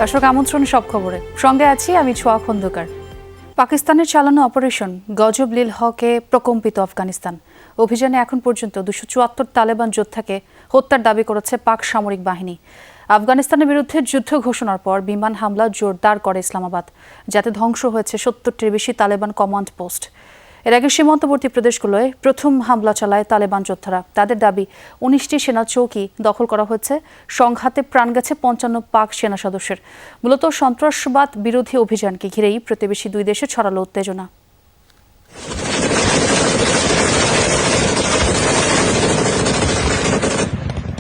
দর্শক আমন্ত্রণ সব খবরে সঙ্গে আছি আমি ছোয়া খন্দকার। পাকিস্তানের চালানো অপারেশন গজব লিল হকে প্রকম্পিত আফগানিস্তান। অভিযানে এখন পর্যন্ত 274 তালেবান যোদ্ধাকে হত্যার দাবি করেছে পাক সামরিক বাহিনী। আফগানিস্তানের বিরুদ্ধে যুদ্ধ ঘোষণার পর বিমান হামলা জোরদার করে ইসলামাবাদ, যাতে ধ্বংস হয়েছে 70টির বেশি তালেবান কমান্ড পোস্ট। এর আগে সীমান্তবর্তী প্রদেশগুলোয় প্রথম হামলা চালায় তালেবান যোদ্ধারা। তাদের দাবি 19টি সেনা চৌকি দখল করা হয়েছে। সংঘাতে প্রাণ গেছে 55 পাক সেনা সদস্যের। মূলত সন্ত্রাসবাদ বিরোধী অভিযানকে ঘিরেই প্রতিবেশী দুই দেশে ছড়ালো উত্তেজনা।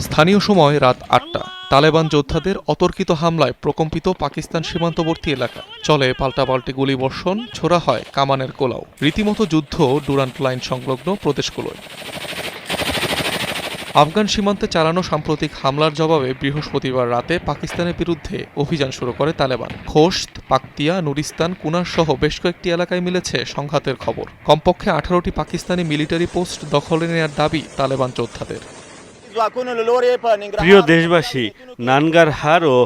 স্থানীয় সময় রাত 8টা। তালেবান যোদ্ধাদের অতর্কিত হামলায় প্রকম্পিত পাকিস্তান সীমান্তবর্তী এলাকা। চলে পাল্টাপাল্টি গুলিবর্ষণ, ছোড়া হয় কামানের গোলাও। রীতিমতো যুদ্ধ ডুরান্ট লাইন সংলগ্ন প্রদেশগুলোয়। আফগান সীমান্তে চালানো সাম্প্রতিক হামলার জবাবে বৃহস্পতিবার রাতে পাকিস্তানের বিরুদ্ধে অভিযান শুরু করে তালেবান। খোস্ত, পাকতিয়া, নুরিস্তান, কুনার সহ বেশ কয়েকটি এলাকায় মিলেছে সংঘাতের খবর। কমপক্ষে 18টি পাকিস্তানি মিলিটারি পোস্ট দখলে নেওয়ার দাবি তালেবান যোদ্ধাদের। প্রিয় দেশবাসী, নানগারহার ও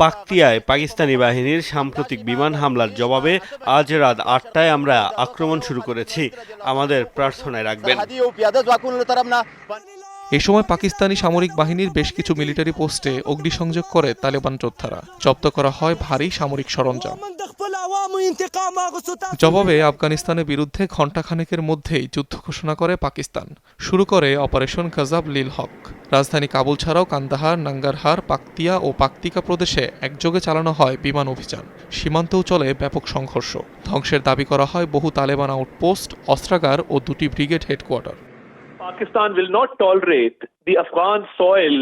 পাকতিয়ায় পাকিস্তানি বাহিনীর সাম্প্রতিক বিমান হামলার জবাবে আজ রাত 8টায় আমরা আক্রমণ শুরু করেছি। আমাদের প্রার্থনায় রাখবেন। এ সময় পাকিস্তানি সামরিক বাহিনীর বেশ কিছু মিলিটারি পোস্টে অগ্নিসংযোগ করে তালেবান যোদ্ধারা। জব্দ করা হয় ভারী সামরিক সরঞ্জাম। জবাবে আফগানিস্তানের বিরুদ্ধে ঘণ্টাখানেকের মধ্যেই যুদ্ধ ঘোষণা করে পাকিস্তান। শুরু করে অপারেশন গজব লিল হক। রাজধানী কাবুল ছাড়াও কান্দাহার, নাঙ্গারহার, পাকতিয়া ও পাকতিকা প্রদেশে একযোগে চালানো হয় বিমান অভিযান। সীমান্তেও চলে ব্যাপক সংঘর্ষ। ধ্বংসের দাবি করা হয় বহু তালেবান আউটপোস্ট, অস্ত্রাগার ও 2টি brigade headquarter. Pakistan will not tolerate the Afghan soil.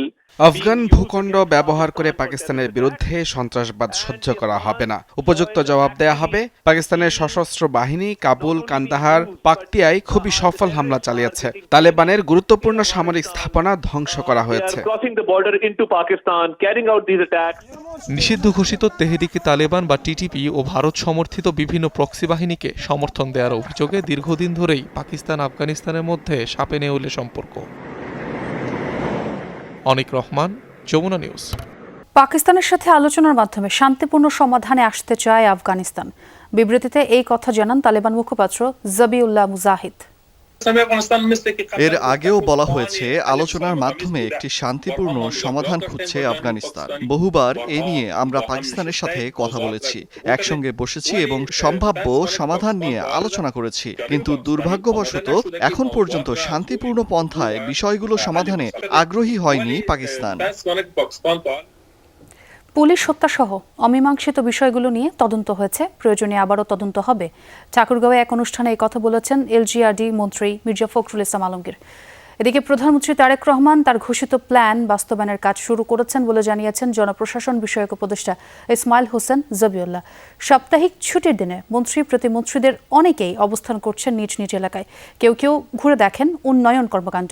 Afghan ভূখণ্ড ব্যবহার করে পাকিস্তানের বিরুদ্ধে সন্ত্রাসবাদ সহ্য করা হবে না। উপযুক্ত জবাব দেয়া হবে। পাকিস্তানের সশস্ত্র বাহিনী কাবুল, কান্দাহার, পাকতিয়ায় খুবই সফল হামলা চালিয়েছে। তালেবানের গুরুত্বপূর্ণ সামরিক স্থাপনা ধ্বংস করা হয়েছে। নিষিদ্ধ ঘোষিত তেহরিকে তালেবান বা টিটিপি ও ভারত সমর্থিত বিভিন্ন প্রক্সি বাহিনীকে সমর্থন দেওয়ার অভিযোগে দীর্ঘদিন ধরেই পাকিস্তান আফগানিস্তানের মধ্যে সাপে নেউলে সম্পর্ক। অনিক রহমান, যমুনা নিউজ। পাকিস্তানের সাথে আলোচনার মাধ্যমে শান্তিপূর্ণ সমাধানে আসতে চায় আফগানিস্তান। বিবৃতিতে এই কথা জানান তালেবান মুখপাত্র জবিউল্লাহ মুজাহিদ। এর আগেও বলা হয়েছে, আলোচনার মাধ্যমে একটি শান্তিপূর্ণ সমাধান খুঁজছে আফগানিস্তান। বহুবার এ নিয়ে আমরা পাকিস্তানের সাথে কথা বলেছি, একসঙ্গে বসেছি এবং সম্ভাব্য সমাধান নিয়ে আলোচনা করেছি। কিন্তু দুর্ভাগ্যবশত এখন পর্যন্ত শান্তিপূর্ণ পন্থায় বিষয়গুলো সমাধানে আগ্রহী হয়নি পাকিস্তান। পুলিশ হত্যাসহ অমীমাংসিত বিষয়গুলো নিয়ে তদন্ত হয়েছে, প্রয়োজনে আবারও তদন্ত হবে। ঠাকুরগাঁওয়ে এক অনুষ্ঠানে এই কথা বলেছেন এলজিআরডি মন্ত্রী মির্জা ফখরুল ইসলাম আলমগীর। এদিকে প্রধানমন্ত্রী তারেক রহমান তার ঘোষিত প্ল্যান বাস্তবায়নের কাজ শুরু করেছেন বলে জানিয়েছেন জনপ্রশাসন বিষয়ক উপদেষ্টা ইসমাইল হোসেন জবিউল্লাহ। সাপ্তাহিক ছুটির দিনে মন্ত্রী প্রতিমন্ত্রীদের অনেকেই অবস্থান করছেন নিজ নিজ এলাকায়। কেউ কেউ ঘুরে দেখেন উন্নয়ন কর্মকাণ্ড।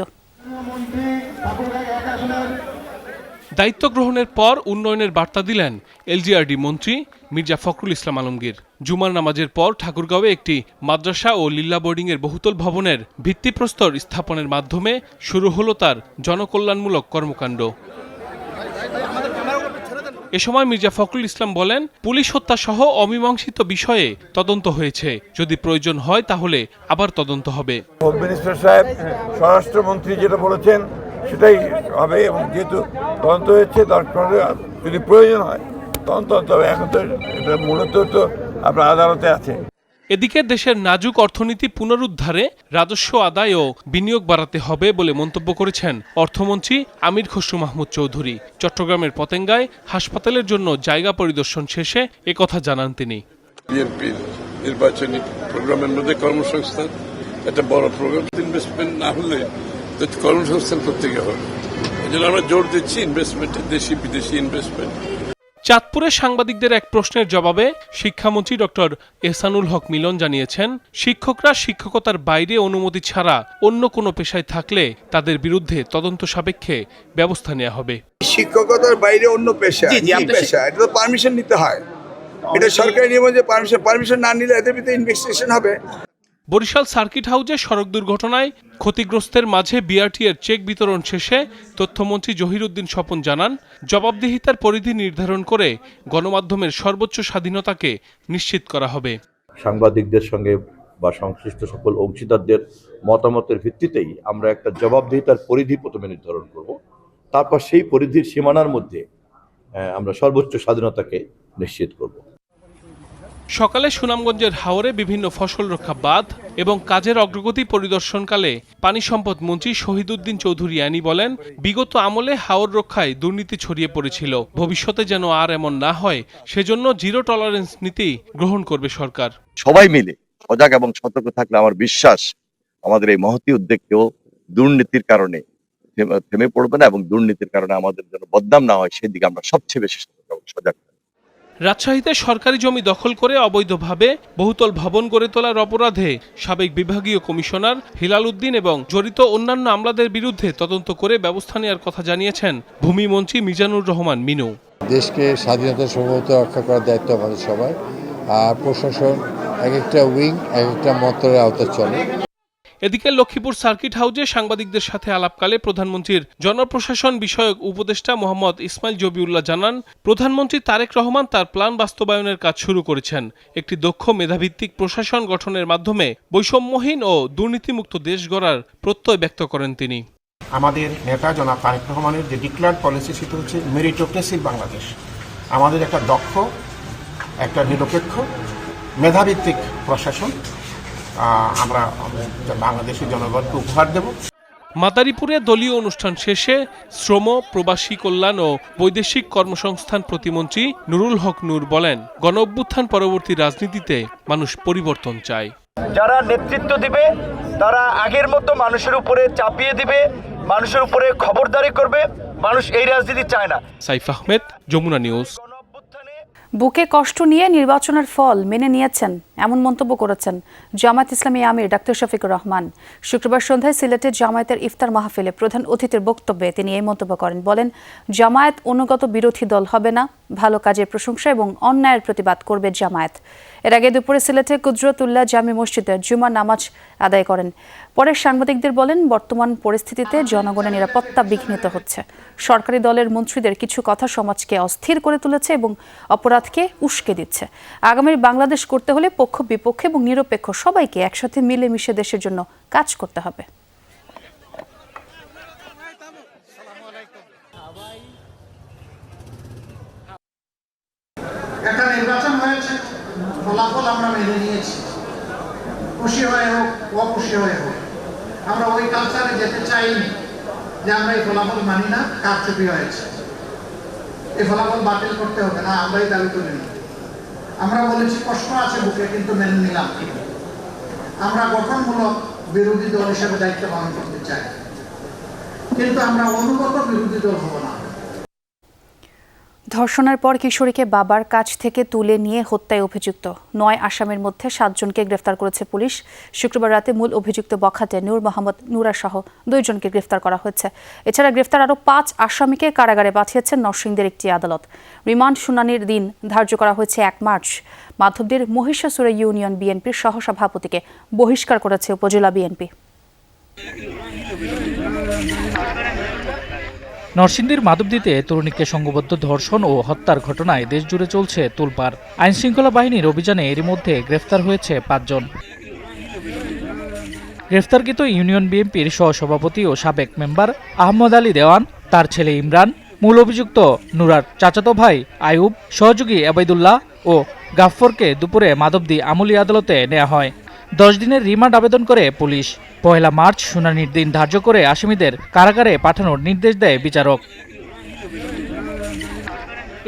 দায়িত্ব গ্রহণের পর উন্নয়নের বার্তা দিলেন এলজিআরডি মন্ত্রী মির্জা ফখরুল ইসলাম আলমগীর। জুমার নামাজের পর ঠাকুরগাঁওয়ে একটি মাদ্রাসা ও লিল্লা বোর্ডিংয়ের বহুতল ভবনের ভিত্তিপ্রস্তর স্থাপনের মাধ্যমে শুরু হলো তার জনকল্যাণমূলক কর্মকাণ্ড। এ সময় মির্জা ফখরুল ইসলাম বলেন, পুলিশ হত্যা সহ অমীমাংসিত বিষয়ে তদন্ত হয়েছে, যদি প্রয়োজন হয় তাহলে আবার তদন্ত হবে। হোম মিনিস্টার সাহেব, স্বরাষ্ট্রমন্ত্রী যেটা বলেছেন সেটাই হবে, এবং যেহেতু তদন্ত হয়েছে দরকার যদি প্রয়োজন হয় তদন্ত হবে। এখন তো এটা মূলত তো আপনার আদালতে আছে। এদিকে দেশের নাজুক অর্থনীতি পুনরুদ্ধারে রাজস্ব আদায় ও বিনিয়োগ বাড়াতে হবে বলে মন্তব্য করেছেন অর্থমন্ত্রী আমির খসরু মাহমুদ চৌধুরী। চট্টগ্রামের পতেঙ্গায় হাসপাতালের জন্য জায়গা পরিদর্শন শেষে একথা জানান তিনি। বিএনপির নির্বাচনী প্রোগ্রামের মধ্যে কর্মসংস্থান একটা বড় প্রোগ্রাম। ইনভেস্টমেন্ট না হলে কর্মসংস্থান করতে হবে। এই জন্য আমরা জোর দিচ্ছি ইনভেস্টমেন্টে, দেশি বিদেশি ইনভেস্টমেন্ট। চাঁদপুরে সাংবাদিকদের এক প্রশ্নের জবাবে শিক্ষামন্ত্রী ডক্টর এহসানুল হক মিলন জানিয়েছেন, শিক্ষকরা শিক্ষকতার বাইরে অনুমতি ছাড়া অন্য কোনো পেশায় থাকলে তাদের বিরুদ্ধে তদন্ত সাপেক্ষে ব্যবস্থা নেওয়া হবে। শিক্ষকতার বাইরে অন্য পেশা, এটা তো পারমিশন নিতে হয়। এটা সরকারি নিয়ম যে পারমিশন না নিলে এদের ভিতরে ইনভেস্টিগেশন হবে। বরিশাল সার্কিট হাউজে সড়ক দুর্ঘটনায় ক্ষতিগ্রস্তের মাঝে বিআরটি-এর চেক বিতরণ শেষে তথ্যমন্ত্রী জহিরুদ্দিন স্বপন জানান, জবাবদিহিতার পরিধি নির্ধারণ করে গণমাধ্যমের সর্বোচ্চ স্বাধীনতাকে নিশ্চিত করা হবে। সাংবাদিকদের সঙ্গে বা সংশ্লিষ্ট সকল অংশীদারদের মতামতের ভিত্তিতেই আমরা একটা জবাবদিহিতার পরিধি প্রথমে নির্ধারণ করব, তারপর সেই পরিধির সীমানার মধ্যে আমরা সর্বোচ্চ স্বাধীনতাকে নিশ্চিত করব। সকালে সুনামগঞ্জের হাওরে বিভিন্ন ফসল রক্ষা বাঁধ এবং কাজের অগ্রগতি পরিদর্শনকালে পানি সম্পদ মন্ত্রী শহীদুদ্দিন চৌধুরী আনি বলেন, বিগত আমলে হাওর রক্ষায় দুর্নীতি ছড়িয়ে পড়েছিল। ভবিষ্যতে যেন আর এমন না হয় সেজন্য জিরো টলারেন্স নীতি গ্রহণ করবে সরকার। সবাই মিলে সজাগ এবং সতর্ক থাকলে আমার বিশ্বাস আমাদের এই মহতী উদ্যোগকেও দুর্নীতির কারণে থেমে পড়বে না এবং দুর্নীতির কারণে আমাদের যেন বদনাম না হয় সেদিকে আমরা সবচেয়ে বেশি সজাগ। রাজশাহীতে সরকারি জমি দখল করে অবৈধভাবে বহুতল ভবন গড়ে তোলার অপরাধে সাবেক বিভাগীয় কমিশনার হিলাল উদ্দিন এবং জড়িত অন্যান্য আমলাদের বিরুদ্ধে তদন্ত করে ব্যবস্থা নেওয়ার কথা জানিয়েছেন ভূমিমন্ত্রী মিজানুর রহমান মিনু। দেশকে স্বাধীনতা সার্বভৌমত্ব রক্ষা করার দায়িত্ব আমাদের সবাই, আর প্রশাসন এক একটা উইং এক একটা মন্ত্রণালয়ের আওতায় চলে। এদিকে লক্ষ্মীপুর সার্কিট হাউজে সাংবাদিকদের সাথে আলাপকালে প্রধানমন্ত্রীর জনপ্রশাসন বিষয়ক উপদেষ্টা মোহাম্মদ ইসমাইল জবিউল্লাহ জানান, প্রধানমন্ত্রী তারেক রহমান তার প্ল্যান বাস্তবায়নের কাজ শুরু করেছেন। একটি দক্ষ মেধাভিত্তিক প্রশাসন গঠনের মাধ্যমে বৈষম্যহীন ও দুর্নীতিমুক্ত দেশ গড়ার প্রত্যয় ব্যক্ত করেন তিনি। আমাদের নেতা জনাব তারেক রহমানের যে ডিক্লার্ড পলিসি সেটা হচ্ছে মেরিটোক্রেসির বাংলাদেশ। আমাদের একটা দক্ষ, একটা নিরপেক্ষ, মেধাভিত্তিক প্রশাসন আমরা বাংলাদেশের জনগণকে উপহার দেব। মাদারীপুরে দলীয় অনুষ্ঠান শেষে শ্রম, প্রবাসী কল্যাণ ও বৈদেশিক কর্মসংস্থান প্রতিমন্ত্রী নুরুল হক নূর বলেন, গণঅভ্যুত্থান পরবর্তী রাজনীতিতে মানুষ পরিবর্তন চায়। যারা নেতৃত্ব দিবে তারা আগের মতো মানুষের উপরে চাপিয়ে দিবে, মানুষের উপরে খবরদারি করবে। মানুষ এই রাজনীতি চায় না। সাইফ আহমেদ, যমুনা নিউজ। বুকে কষ্ট নিয়ে নির্বাচনের ফল মেনে নিয়েছেন এমন মন্তব্য করেছেন জামায়াত ইসলামী আমির ডাক্তার শফিকুর রহমান। শুক্রবার সন্ধ্যায় সিলেটে জামায়াতের ইফতার মাহফিলে প্রধান অতিথির বক্তব্যে তিনি এই মন্তব্য করেন। বলেন, জামায়াত অনুগত বিরোধী দল হবে না, ভালো কাজের প্রশংসা এবং অন্যায়ের প্রতিবাদ করবে জামায়াত। এর আগে দুপুরে সিলেটে কুদরতুল্লাহ জামি মসজিদে জুমার নামাজ আদায় করেন। পরে সাংবাদিকদের বলেন, বর্তমান পরিস্থিতিতে জনগণের নিরাপত্তা বিঘ্নিত হচ্ছে। সরকারি দলের মন্ত্রীদের কিছু কথা সমাজকে অস্থির করে তুলেছে এবং অপরাধকে উস্কে দিচ্ছে। আগামীর বাংলাদেশ করতে হলে পক্ষ বিপক্ষ এবং নিরপেক্ষ সবাইকে একসাথে মিলেমিশে দেশের জন্য কাজ করতে হবে। একটা নির্বাচন হয়েছে, ফলাফল আমরা মেনে নিয়েছি, খুশি হয়ে হোক অখুশি হয়ে হোক। আমরা ওই কালচারে যেতে চাইনি যে আমরা এই ফলাফল মানি না, কারচুপি হয়েছে, এই ফলাফল বাতিল করতে হবে না, আমরাই দাবি তুলিনি। আমরা বলেছি কষ্ট আছে বুকে, কিন্তু মেনে নিলাম। আমরা গঠনমূলক বিরোধী দল হিসেবে দায়িত্ব পালন করতে চাই, কিন্তু আমরা অনুগত বিরোধী দল হব না। ধর্ষণের পর কিশোরীকে বাবার কাছ থেকে তুলে নিয়ে হত্যায় অভিযুক্ত 9 আসামির মধ্যে 7 জনকে গ্রেফতার করেছে পুলিশ। শুক্রবার রাতে মূল অভিযুক্ত বখাটে নূর মোহাম্মদ নুরা সহ 2 জনকে গ্রেফতার করা হয়েছে। এছাড়া গ্রেফতার আরও 5 আসামিকে কারাগারে পাঠিয়েছেন নরসিংদীর একটি আদালত। রিমান্ড শুনানির দিন ধার্য করা হয়েছে 1 মার্চ। মাধবদীর মহিষাসুরা ইউনিয়ন বিএনপির সহসভাপতিকে বহিষ্কার করেছে উপজেলা বিএনপি। নরসিংদীর মাধবদীতে তরুণীকে সংঘবদ্ধ ধর্ষণ ও হত্যার ঘটনায় দেশজুড়ে চলছে তোলপাড়। আইনশৃঙ্খলা বাহিনীর অভিযানে এরই মধ্যে গ্রেফতার হয়েছে 5 জন। গ্রেফতারকৃত ইউনিয়ন বিএনপির সহসভাপতি ও সাবেক মেম্বার আহমদ আলী দেওয়ান, তার ছেলে ইমরান, মূল অভিযুক্ত নুরার চাচাতো ভাই আয়ুব, সহযোগী আবেদুল্লাহ ও গাফফরকে দুপুরে মাধবদী আমলি আদালতে নেওয়া হয়। 10 দিনের রিমান্ড আবেদন করে পুলিশ। 1 মার্চ শুনানির দিন ধার্য করে আসামিদের কারাগারে পাঠানোর নির্দেশ দেয় বিচারক।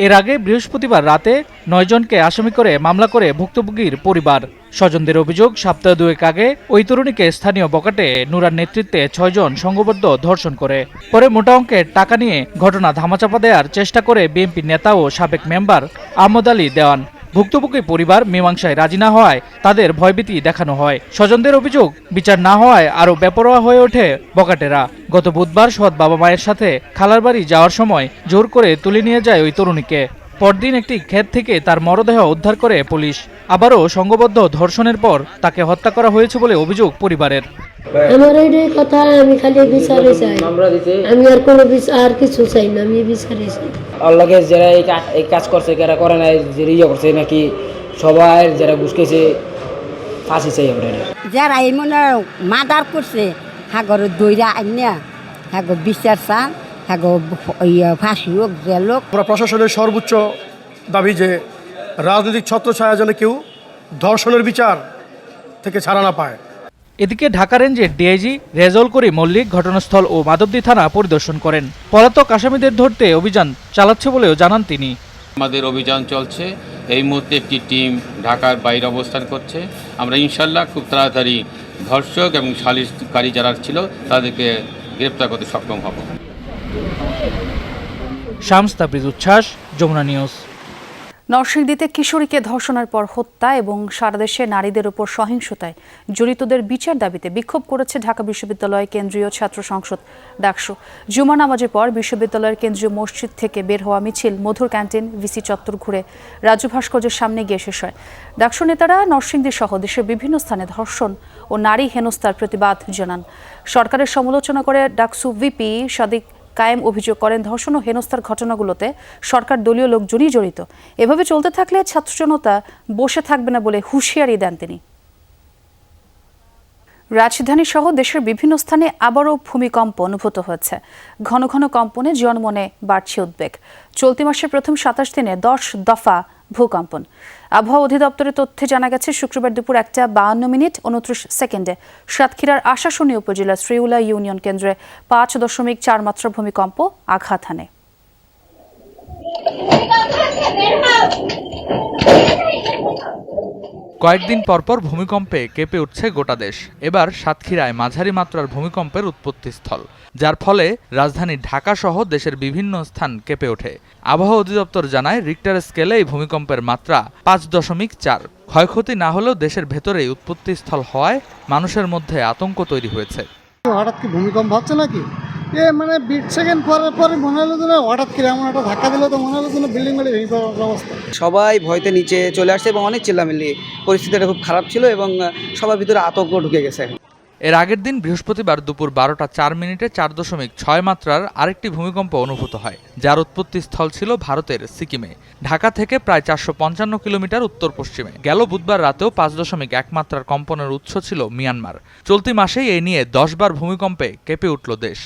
এর আগে বৃহস্পতিবার রাতে 9 জনকে আসামি করে মামলা করে ভুক্তভোগীর পরিবার। স্বজনদের অভিযোগ, সপ্তাহ 2 আগে ওই তরুণীকে স্থানীয় বখাটে নুরার নেতৃত্বে 6 জন সংঘবদ্ধ ধর্ষণ করে। পরে মোটা অঙ্কের টাকা নিয়ে ঘটনা ধামাচাপা দেওয়ার চেষ্টা করে বিএনপি নেতা ও সাবেক মেম্বার আহমদ আলী দেওয়ান। ভুক্তভোগী পরিবার মীমাংসায় রাজি না হওয়ায় তাদের ভয়ভীতি দেখানো হয়। স্বজনদের অভিযোগ, বিচার না হওয়ায় আরও বেপরোয়া হয়ে ওঠে বখাটেরা। গত বুধবার সৎ বাবা মায়ের সাথে খালার বাড়ি যাওয়ার সময় জোর করে তুলে নিয়ে যায় ওই তরুণীকে। পরদিন একটি ক্ষেত থেকে তার মরদেহ উদ্ধার করে পুলিশ। আবারও সংঘবদ্ধ ধর্ষণের পর তাকে হত্যা করা হয়েছে বলে অভিযোগ পরিবারের। আমার এই কথা, আমি খালি বিচারে চাই, আমি আর কোনো আর কিছু চাই না, আমি বিচারে চাই। আল্লাহকে যারা এই কাজ করছে, যারা করে নাই, যে ইয়ে করছে নাকি সবাই যারা ঘুষকেছে ফাঁসি চাই আমরা। যারা এই মনে মার্ডার করছে হাগর দইরা আইনা হাগর বিচার চান, হাগর ফাঁসি হোক, জেল হোক। আমরা প্রশাসনের সর্বোচ্চ দাবি যে রাজনৈতিক ছত্রছায়া যেন কেউ ধর্ষণের বিচার থেকে ছাড়া না পায়। এদিকে ঢাকা রেঞ্জের ডিআইজি রেজাউল করিম মল্লিক ঘটনাস্থল ও মাধবদী থানা পরিদর্শন করেন। পলাতক আসামিদের ধরতে অভিযান চালাচ্ছে বলেও জানান তিনি। আমাদের অভিযান চলছে, এই মুহূর্তে একটি টিম ঢাকার বাইরে অবস্থান করছে। আমরা ইনশাল্লাহ খুব তাড়াতাড়ি ধর্ষক এবং সালিশকারী যারা ছিল তাদেরকে গ্রেপ্তার করতে সক্ষম হব। শামস তাবরিজ উচ্ছ্বাস, যমুনা নিউজ। নরসিংদীতে কিশোরীকে ধর্ষণের পর হত্যা এবং সারা দেশে নারীদের উপর সহিংসতায় জড়িতদের বিচার দাবিতে বিক্ষোভ করেছে ঢাকা বিশ্ববিদ্যালয় কেন্দ্রীয় ছাত্র সংসদ ডাকসু। জুমা নামাজের পর বিশ্ববিদ্যালয়ের কেন্দ্রীয় মসজিদ থেকে বের হওয়া মিছিল মধুর ক্যান্টিন, ভিসি চত্বর ঘুরে রাজু ভাস্কর্যের সামনে গিয়ে শেষ হয়। ডাকসু নেতারা নরসিংদী সহ দেশের বিভিন্ন স্থানে ধর্ষণ ও নারী হেনস্থার প্রতিবাদ জানান। সরকারের সমালোচনা করে ডাকসু ভিপি সাদিক কায়েম অভিযোগ করেন, ধর্ষণ ও হেনস্থার ঘটনাগুলোতে সরকার দলীয় লোকজনই জড়িত। এভাবে চলতে থাকলে ছাত্র জনতা বসে থাকবে না বলে হুঁশিয়ারি দেন তিনি। রাজধানী সহ দেশের বিভিন্ন স্থানে আবারও ভূমিকম্প অনুভূত হয়েছে। ঘন ঘন কম্পনে জনমনে বাড়ছে উদ্বেগ। চলতি মাসের প্রথম 27 দিনে 10 দফা ভূকম্পন। আবহাওয়া অধিদপ্তরের তথ্যে জানা গেছে শুক্রবার দুপুর 1:52:29 সাতক্ষীরার আশাশুনি উপজেলার শ্রীউলা ইউনিয়ন কেন্দ্রে 5.4 মাত্রা ভূমিকম্প আঘাত হানে। কয়েকদিন পরপর ভূমিকম্পে কেঁপে উঠছে গোটা দেশ। এবার সাতক্ষীরায় মাঝারি মাত্রার ভূমিকম্পের উৎপত্তিস্থল, যার ফলে রাজধানী ঢাকা সহ দেশের বিভিন্ন স্থান কেঁপে ওঠে। আবহাওয়া অধিদপ্তর জানায়, রিক্টার স্কেলে এই ভূমিকম্পের মাত্রা 5.4। ক্ষয়ক্ষতি না হলেও দেশের ভেতরেই উৎপত্তিস্থল হওয়ায় মানুষের মধ্যে আতঙ্ক তৈরি হয়েছে। হঠাৎ কি ভূমিকম্প হচ্ছে নাকি? মানে 20 সেকেন্ড পরে মনে হলো যেন হঠাৎ করে এমন একটা ধাক্কা দিল, তো মনে হলো যেন বিল্ডিং বাড়ি ভেঙে পড়ার অবস্থা। সবাই ভয়তে নিচে চলে আসছে এবং অনেক চিল্লামিল্লি, পরিস্থিতিটা খুব খারাপ ছিল এবং সবার ভিতরে আতঙ্ক ঢুকে গেছে। এর আগের দিন বৃহস্পতিবার দুপুর 12:04 4.6 মাত্রার আরেকটি ভূমিকম্প অনুভূত হয়, যার উৎপত্তিস্থল ছিল ভারতের সিকিমে, ঢাকা থেকে প্রায় 455 কিলোমিটার উত্তর পশ্চিমে। গেল বুধবার রাতেও 5.1 মাত্রার কম্পনের উৎস ছিল মিয়ানমার। চলতি মাসেই এই নিয়ে 10 বার ভূমিকম্পে কেঁপে উঠল দেশ।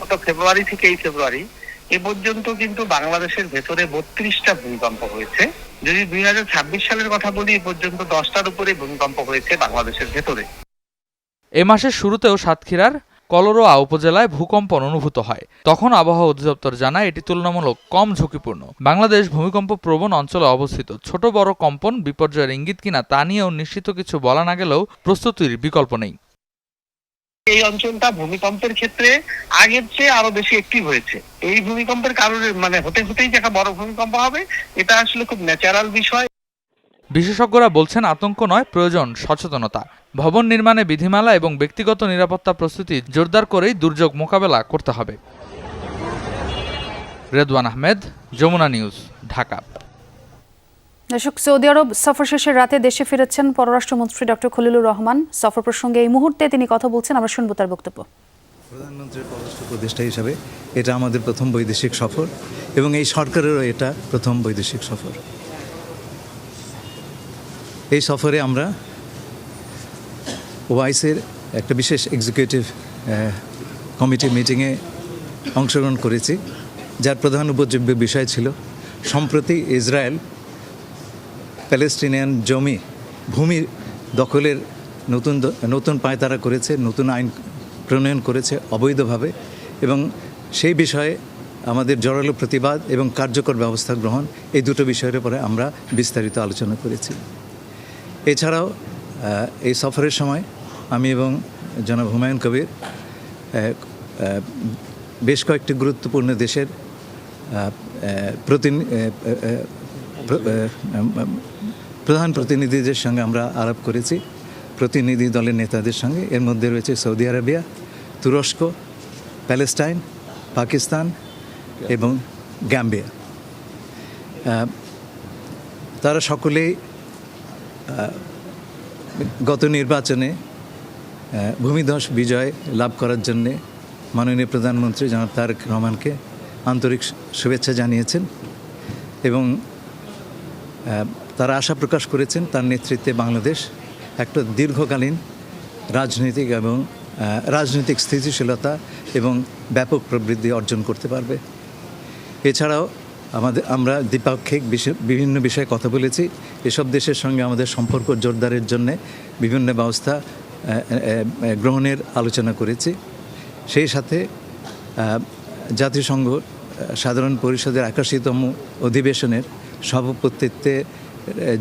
গত ফেব্রুয়ারি থেকে এই ফেব্রুয়ারি এ পর্যন্ত কিন্তু বাংলাদেশের ভেতরে 32টা ভূমিকম্প হয়েছে। যদি 2026 সালের কথা বলি, এ পর্যন্ত 10টার উপরে ভূমিকম্প হয়েছে বাংলাদেশের ভেতরে। এ মাসের শুরুতেও সাতক্ষীরার কলরোয়া উপজেলায় ভূকম্পন অনুভূত হয়। তখন আবহাওয়া অধিদপ্তর জানায়, এটি তুলনামূলক কম ঝুঁকিপূর্ণ। বাংলাদেশ ভূমিকম্প প্রবণ অঞ্চলে অবস্থিত। ছোট বড় কম্পন বিপর্যয়ের ইঙ্গিত কিনা তা নিয়েও নিশ্চিত কিছু বলা না গেলেও প্রস্তুতির বিকল্প নেই। এই অঞ্চলটা ভূমিকম্পের ক্ষেত্রে আগের চেয়ে আরো বেশি অ্যাক্টিভ হয়েছে। এই ভূমিকম্পের কারণে হতেই যে একটা বড় ভূমিকম্প হবে, এটা আসলে খুব ন্যাচারাল বিষয়। বিশেষজ্ঞরা বলছেন, আতঙ্ক নয়, প্রয়োজন সচেতনতা। ভবন নির্মাণে বিধিমালা এবং ব্যক্তিগত নিরাপত্তা প্রস্তুতি জোরদার করেই দুর্যোগ মোকাবেলা করতে হবে। রেদওয়ান আহমেদ, যমুনা নিউজ, ঢাকা। দর্শক, সৌদি আরব সফর শেষে রাতে দেশে ফিরেছেন পররাষ্ট্রমন্ত্রী ডক্টর খলিলুর রহমান। সফর প্রসঙ্গে এই মুহূর্তে তিনি কথা বলছেন, আমরা শুনবো তার বক্তব্য। প্রধানমন্ত্রীর পররাষ্ট্র উপদেষ্টা হিসাবে এটা আমাদের প্রথম বৈদেশিক সফর এবং এই সরকারেরও এটা প্রথম বৈদেশিক সফর। এই সফরে আমরা ওআইসির একটা বিশেষ এক্সিকিউটিভ কমিটি মিটিংয়ে অংশগ্রহণ করেছি, যার প্রধান উপযোগ্য বিষয় ছিল সম্প্রতি ইসরায়েল প্যালেস্টিনিয়ান ভূমি দখলের নতুন পায়তারা করেছে, নতুন আইন প্রণয়ন করেছে অবৈধভাবে, এবং সেই বিষয়ে আমাদের জোরালো প্রতিবাদ এবং কার্যকর ব্যবস্থা গ্রহণ, এই দুটো বিষয়ের উপরে আমরা বিস্তারিত আলোচনা করেছি। এছাড়াও এই সফরের সময় আমি এবং জনাব হুমায়ুন কবির বেশ কয়েকটি গুরুত্বপূর্ণ দেশের প্রধান প্রতিনিধিদের সঙ্গে আমরা আলাপ করেছি, প্রতিনিধি দলের নেতাদের সঙ্গে। এর মধ্যে রয়েছে সৌদি আরবিয়া, তুরস্ক, প্যালেস্টাইন, পাকিস্তান এবং গ্যাম্বিয়া। তারা সকলেই গত নির্বাচনে ভূমিধস বিজয় লাভ করার জন্যে মাননীয় প্রধানমন্ত্রী জনাব তারেক রহমানকে আন্তরিক শুভেচ্ছা জানিয়েছেন এবং তারা আশা প্রকাশ করেছেন তার নেতৃত্বে বাংলাদেশ একটা দীর্ঘকালীন রাজনৈতিক স্থিতিশীলতা এবং ব্যাপক প্রবৃদ্ধি অর্জন করতে পারবে। এছাড়াও আমরা দ্বিপাক্ষিক বিভিন্ন বিষয়ে কথা বলেছি। এসব দেশের সঙ্গে আমাদের সম্পর্ক জোরদারের জন্যে বিভিন্ন ব্যবস্থা গ্রহণের আলোচনা করেছি। সেই সাথে জাতিসংঘ সাধারণ পরিষদের 81তম অধিবেশনের সভাপতিত্বের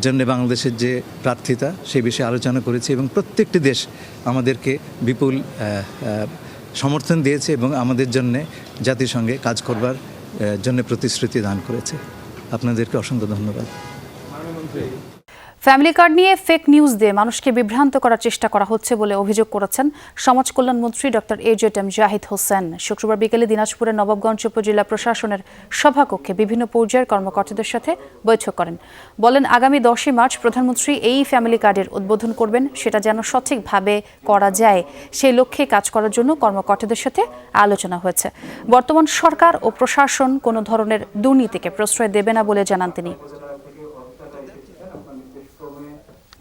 জন্য বাংলাদেশের যে প্রার্থিতা সেই বিষয়ে আলোচনা করেছি এবং প্রত্যেকটি দেশ আমাদেরকে বিপুল সমর্থন দিয়েছে এবং আমাদের জন্যে জাতিসংঘে কাজ করবার জন্য প্রতিশ্রুতি দান করেছে। আপনাদেরকে অসংখ্য ধন্যবাদ। ফ্যামিলি কার্ড নিয়ে ফেক নিউজ দিয়ে মানুষকে বিভ্রান্ত করার চেষ্টা করা হচ্ছে বলে অভিযোগ করেছেন সমাজ কল্যাণ মন্ত্রী ডক্টর এজেএম জাহিদ হোসেন। শুক্রবার বিকেলে দিনাজপুরের নবাবগঞ্জ উপজেলা প্রশাসনের সভাকক্ষে বিভিন্ন পর্যায়ের কর্মকর্তাদের সাথে বৈঠক করেন। বলেন, আগামী 10 মার্চ প্রধানমন্ত্রী এই ফ্যামিলি কার্ডের উদ্বোধন করবেন। সেটা যেন সঠিকভাবে করা যায় সেই লক্ষ্যে কাজ করার জন্য কর্মকর্তাদের সাথে আলোচনা হয়েছে। বর্তমান সরকার ও প্রশাসন কোনো ধরনের দুর্নীতিকে প্রশ্রয় দেবে না বলে জানান তিনি।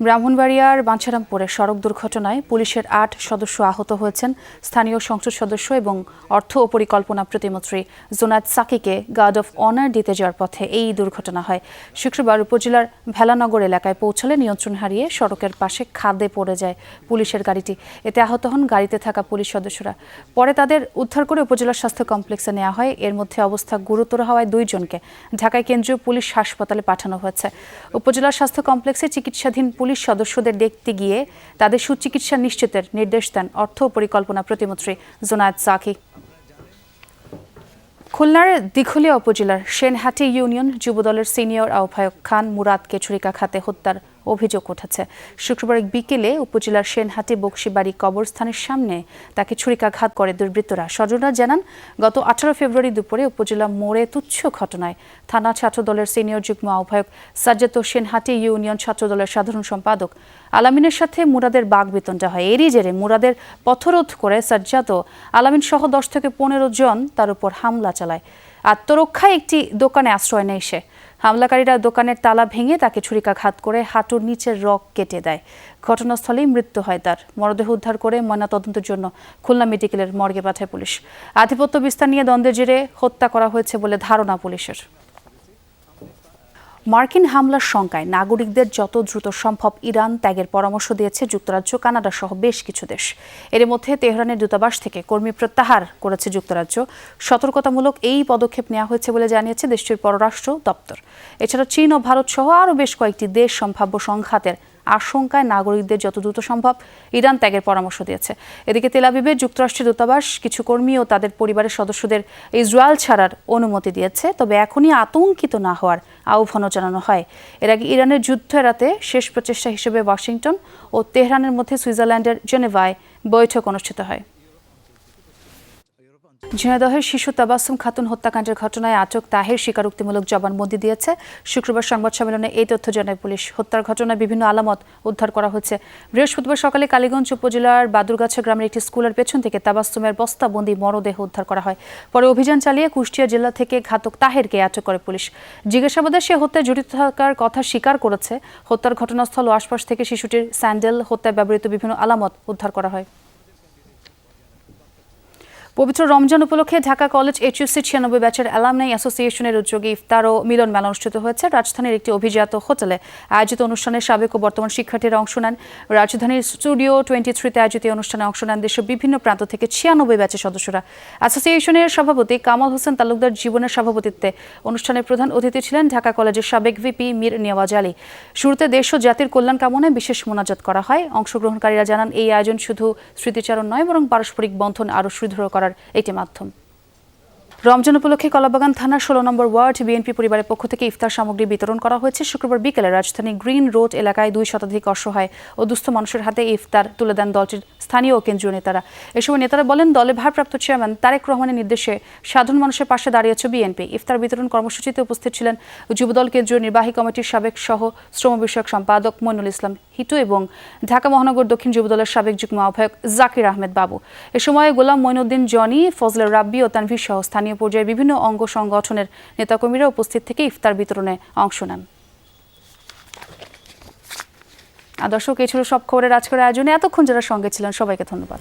ব্রাহ্মণবাড়িয়ার বাঞ্ছারামপুরে সড়ক দুর্ঘটনায় পুলিশের 8 সদস্য আহত হয়েছেন। স্থানীয় সংসদ সদস্য এবং অর্থ ও পরিকল্পনা প্রতিমন্ত্রী জোনায়েদ সাকিকে গার্ড অফ অনার দিতে যাওয়ার পথে এই দুর্ঘটনা হয়। শুক্রবার উপজেলার ভেলানগর এলাকায় পৌঁছালে নিয়ন্ত্রণ হারিয়ে সড়কের পাশে খাদে পড়ে যায় পুলিশের গাড়িটি। এতে আহত হন গাড়িতে থাকা পুলিশ সদস্যরা। পরে তাদের উদ্ধার করে উপজেলা স্বাস্থ্য কমপ্লেক্সে নেওয়া হয়। এর মধ্যে অবস্থা গুরুতর হওয়ায় 2 জনকে ঢাকায় কেন্দ্রীয় পুলিশ হাসপাতালে পাঠানো হয়েছে। উপজেলা স্বাস্থ্য কমপ্লেক্সে চিকিৎসাধীন পুলিশ সদস্যদের দেখতে গিয়ে তাদের সুচিকিৎসা নিশ্চিতের নির্দেশ দেন অর্থ ও পরিকল্পনা প্রতিমন্ত্রী জোনায়েদ সাকি। খুলনার দিঘলিয়া উপজেলার সেনহাটি ইউনিয়ন যুবদলের সিনিয়র আহ্বায়ক খান মুরাদকে ছুরিকাঘাতে হত্যার অভিযোগ উঠেছে। শুক্রবার বিকেলে উপজেলার সেনহাটি বক্সিবাড়ি কবরস্থানের সামনে তাকে ছুরিকাঘাত করে দুর্বৃত্তরা। স্বজনরা জানান, গত 18 ফেব্রুয়ারি দুপুরে উপজেলা মোড়ে তুচ্ছ ঘটনায় থানা ছাত্রদলের সিনিয়র যুগ্ম আহ্বায়ক সাজ্জাদ ও সেনহাটি ইউনিয়ন ছাত্রদলের সাধারণ সম্পাদক আলামিনের সাথে মুরাদের বাগবিতণ্ডা হয়। এরই জেরে মুরাদের পথরোধ করে সাজ্জাদ ও আলামিন সহ 10 থেকে 15 জন তার উপর হামলা চালায়। আত্মরক্ষায় একটি দোকানে আশ্রয় নেয় সে। হামলাকারীরা দোকানের তালা ভেঙে তাকে ছুরিকাঘাত করে হাঁটুর নিচের রগ কেটে দেয়। ঘটনাস্থলেই মৃত্যু হয় তার। মরদেহ উদ্ধার করে ময়নাতদন্তের জন্য খুলনা মেডিকেলের মর্গে পাঠায় পুলিশ। আধিপত্য বিস্তার নিয়ে দ্বন্দ্বের জেরে হত্যা করা হয়েছে বলে ধারণা পুলিশের। মার্কিন হামলার শঙ্কায় নাগরিকদের যত দ্রুত সম্ভব ইরান ত্যাগের পরামর্শ দিয়েছে যুক্তরাজ্য, কানাডা সহ বেশ কিছু দেশ। এর মধ্যে তেহরানের দূতাবাস থেকে কর্মী প্রত্যাহার করেছে যুক্তরাজ্য। সতর্কতামূলক এই পদক্ষেপ নেওয়া হয়েছে বলে জানিয়েছে দেশটির পররাষ্ট্র দপ্তর। এছাড়া চীন ও ভারত সহ আরও বেশ কয়েকটি দেশ সম্ভাব্য সংঘাতের আশঙ্কায় নাগরিকদের যত দ্রুত সম্ভব ইরান ত্যাগের পরামর্শ দিয়েছে। এদিকে তেল আবিবে যুক্তরাষ্ট্রের দূতাবাস কিছু কর্মী ও তাদের পরিবারের সদস্যদের ইসরায়েল ছাড়ার অনুমতি দিয়েছে, তবে এখনই আতঙ্কিত না হওয়ার আহ্বানও জানানো হয়। এর আগে ইরানের যুদ্ধ এড়াতে শেষ প্রচেষ্টা হিসেবে ওয়াশিংটন ও তেহরানের মধ্যে সুইজারল্যান্ডের জেনেভায় বৈঠক অনুষ্ঠিত হয়। ঝিনাইদহের শিশু তাবাসসুম খাতুন হত্যাকাণ্ডের ঘটনায় আটক তাহের স্বীকারোক্তিমূলক জবানবন্দি দিয়েছে। শুক্রবার সংবাদ সম্মেলনে এই তথ্য জানায় পুলিশ। হত্যার ঘটনায় বিভিন্ন আলামত উদ্ধার করা হয়েছে। বৃহস্পতিবার সকালে কালীগঞ্জ উপজেলার বাদুরগাছা গ্রামের একটি স্কুলের পেছন থেকে তাবাসসুমের বস্তাবন্দি মরদেহ উদ্ধার করা হয়। পরে অভিযান চালিয়ে কুষ্টিয়া জেলা থেকে ঘাতক তাহেরকে আটক করে পুলিশ। জিজ্ঞাসাবাদে সে হত্যায় জড়িত থাকার কথা স্বীকার করেছে। হত্যার ঘটনাস্থল ও আশপাশ থেকে শিশুটির স্যান্ডেল, হত্যায় ব্যবহৃত বিভিন্ন আলামত উদ্ধার করা হয়। পবিত্র রমজান উপলক্ষে ঢাকা কলেজ HUC 96 ব্যাচের অ্যালামনাই অ্যাসোসিয়েশনের উদ্যোগে ইফতার ও মিলন মেলা অনুষ্ঠিত হয়েছে। রাজধানীর একটি অভিজাত হোটেলে আয়োজিত অনুষ্ঠানে সাবেক ও বর্তমান শিক্ষার্থীরা অংশ নেন। রাজধানীর স্টুডিও 23-তে আয়োজিত অনুষ্ঠানে অংশ নেন দেশের বিভিন্ন প্রান্ত থেকে 96 ব্যাচের সদস্যরা। অ্যাসোসিয়েশনের সভাপতি কামাল হোসেন তালুকদার জীবনের সভাপতিত্বে অনুষ্ঠানের প্রধান অতিথি ছিলেন ঢাকা কলেজের সাবেক ভিপি মীর নেওয়াজ আলী। শুরুতে দেশ ও জাতির কল্যাণ কামনায় বিশেষ মোনাজাত করা হয়। অংশগ্রহণকারীরা জানান, এই আয়োজন শুধু স্মৃতিচারণ নয়, বরং পারস্পরিক বন্ধন আরও সুদৃঢ় করার একটি মাধ্যম। রমজান উপলক্ষে কলাবাগান থানার 16 নম্বর ওয়ার্ড বিএনপি পরিবারের পক্ষ থেকে ইফতার সামগ্রী বিতরণ করা হয়েছে। শুক্রবার বিকেলে রাজধানী গ্রিন রোড এলাকায় 2 শতাধিক অসহায় ও দুস্থ মানুষের হাতে ইফতার তুলে দেন দলটির স্থানীয় ও কেন্দ্রীয় নেতারা। এ সময় নেতারা বলেন, দলে ভারপ্রাপ্ত চেয়ারম্যান তারেক রহমানের নির্দেশে সাধারণ মানুষের পাশে দাঁড়িয়েছে বিএনপি। ইফতার বিতরণ কর্মসূচিতে উপস্থিত ছিলেন যুবদল কেন্দ্রীয় নির্বাহী কমিটির সাবেক সহ শ্রম বিষয়ক সম্পাদক মইনুল ইসলাম হিটু এবং ঢাকা মহানগর দক্ষিণ যুবদলের সাবেক যুগ্ম আহ্বায়ক জাকির আহমেদ বাবু। এ সময় গোলাম মঈনুদ্দিন জনি, ফজলে রাব্বি ও তানভীর সহ স্থানীয় পর্যায়ে বিভিন্ন অঙ্গ সংগঠনের নেতাকর্মীরা উপস্থিত থেকে ইফতার বিতরণে অংশ নেন। দর্শক, এই ছিল সব খবরের আজকের আয়োজনে। এতক্ষণ যারা সঙ্গে ছিলেন সবাইকে ধন্যবাদ।